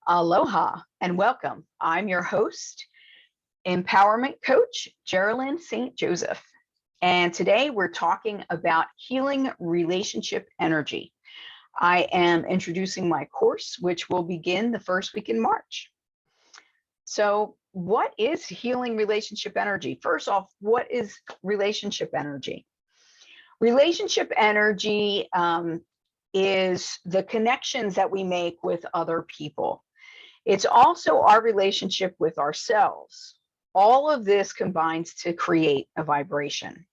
Aloha and welcome. I'm your host, empowerment coach, GeralynStJoseph. And today we're talking about healing relationship energy. I am introducing my course, which will begin the first week in March. So what is healing relationship energy? First off, what is relationship energy? Relationship energy is the connections that we make with other people. It's also our relationship with ourselves. All of this combines to create a vibration.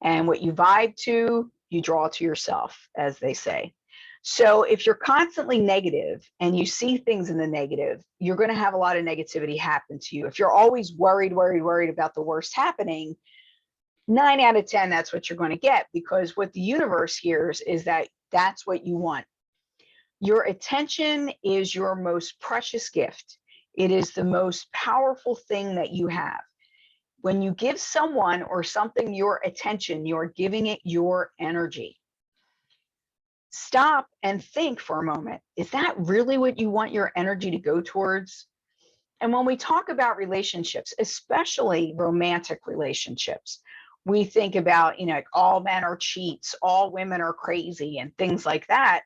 And what you vibe to, you draw to yourself, as they say. So if you're constantly negative and you see things in the negative, you're going to have a lot of negativity happen to you. If you're always worried about the worst happening, 9 out of 10, that's what you're going to get, because what the universe hears is that that's what you want. Your attention is your most precious gift. It is the most powerful thing that you have. When you give someone or something your attention, you're giving it your energy. Stop and think for a moment. Is that really what you want your energy to go towards? And when we talk about relationships, especially romantic relationships, we think about, like all men are cheats, all women are crazy, and things like that.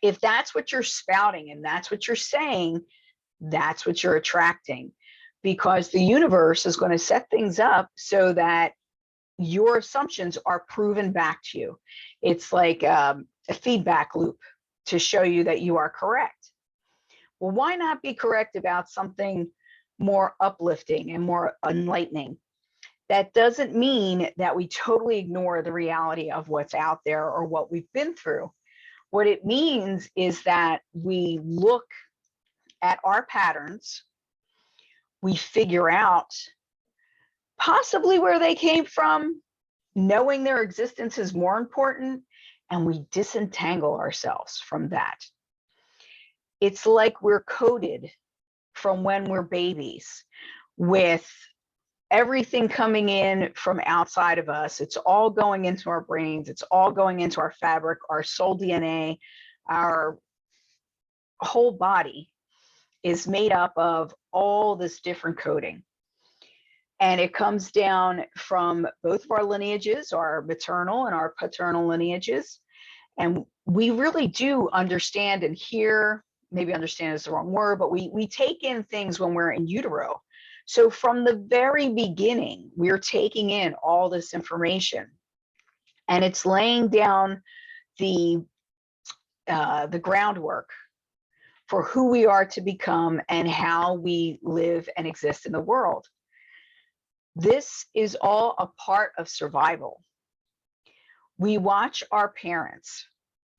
If that's what you're spouting and that's what you're saying, that's what you're attracting, because the universe is going to set things up so that your assumptions are proven back to you. It's like a feedback loop to show you that you are correct. Well, why not be correct about something more uplifting and more enlightening? That doesn't mean that we totally ignore the reality of what's out there or what we've been through. What it means is that we look at our patterns, we figure out possibly where they came from, knowing their existence is more important, and we disentangle ourselves from that. It's like we're coded from when we're babies with everything coming in from outside of us. It's all going into our brains. It's all going into our fabric, our soul DNA. Our whole body is made up of all this different coding. And it comes down from both of our lineages, our maternal and our paternal lineages. And we really do understand and hear, maybe understand is the wrong word, but we take in things when we're in utero. So from the very beginning, we're taking in all this information, and it's laying down the groundwork for who we are to become and how we live and exist in the world. This is all a part of survival. We watch our parents,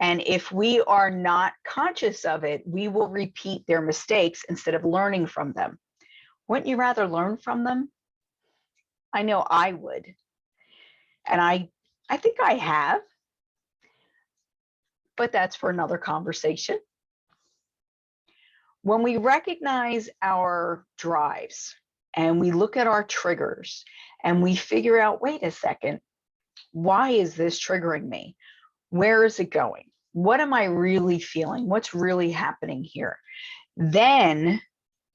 and if we are not conscious of it, we will repeat their mistakes instead of learning from them. Wouldn't you rather learn from them? I know I would. And I think I have, but that's for another conversation. When we recognize our drives and we look at our triggers and we figure out, wait a second, why is this triggering me? Where is it going? What am I really feeling? What's really happening here? Then,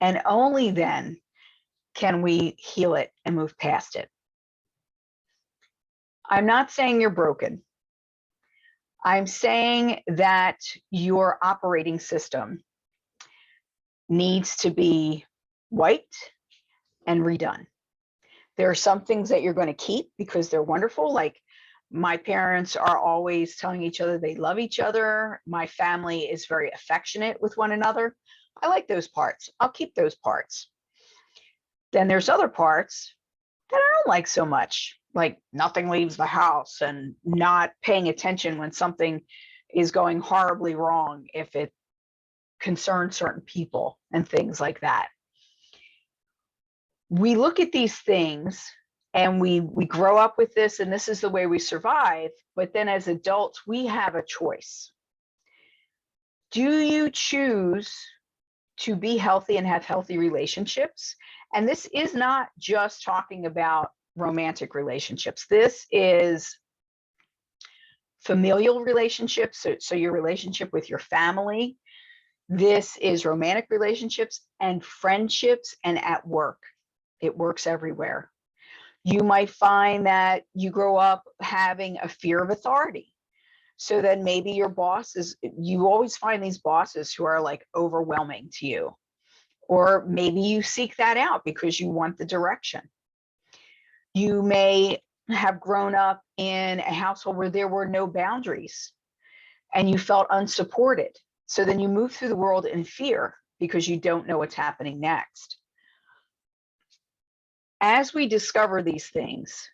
and only then, can we heal it and move past it. I'm not saying you're broken. I'm saying that your operating system needs to be wiped and redone. There are some things that you're going to keep because they're wonderful. Like my parents are always telling each other they love each other. My family is very affectionate with one another. I like those parts. I'll keep those parts. Then there's other parts that I don't like so much, like nothing leaves the house and not paying attention when something is going horribly wrong if it concerns certain people and things like that. We look at these things and we grow up with this, and this is the way we survive. But then as adults, we have a choice. Do you choose to be healthy and have healthy relationships? And this is not just talking about romantic relationships. This is familial relationships. So your relationship with your family. This is romantic relationships and friendships and at work. It works everywhere. You might find that you grow up having a fear of authority. So then maybe your boss is, you always find these bosses who are like overwhelming to you. Or maybe you seek that out because you want the direction. You may have grown up in a household where there were no boundaries and you felt unsupported. So then you move through the world in fear because you don't know what's happening next. As we discover these things,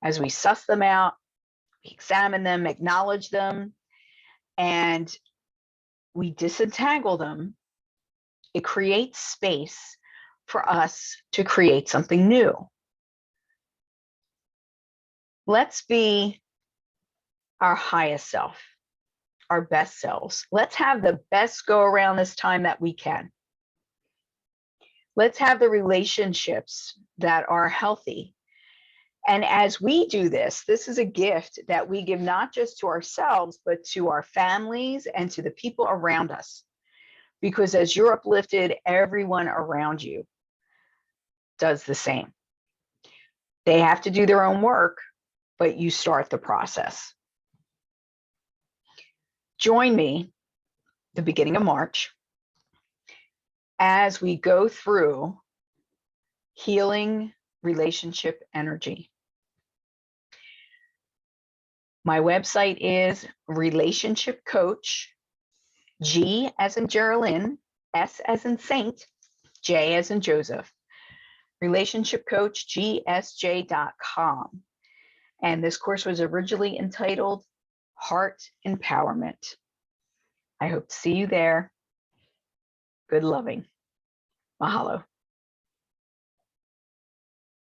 as we suss them out, we examine them, acknowledge them, and we disentangle them, it creates space for us to create something new. Let's be our highest self, our best selves. Let's have the best go around this time that we can. Let's have the relationships that are healthy. And as we do this, this is a gift that we give not just to ourselves, but to our families and to the people around us. Because as you're uplifted, everyone around you does the same. They have to do their own work, but you start the process. Join me the beginning of March as we go through healing relationship energy. My website is Relationship Coach, G as in Geralyn, S as in Saint, J as in Joseph, relationshipcoachgsj.com. And this course was originally entitled Heart Empowerment. I hope to see you there. Good loving. Mahalo.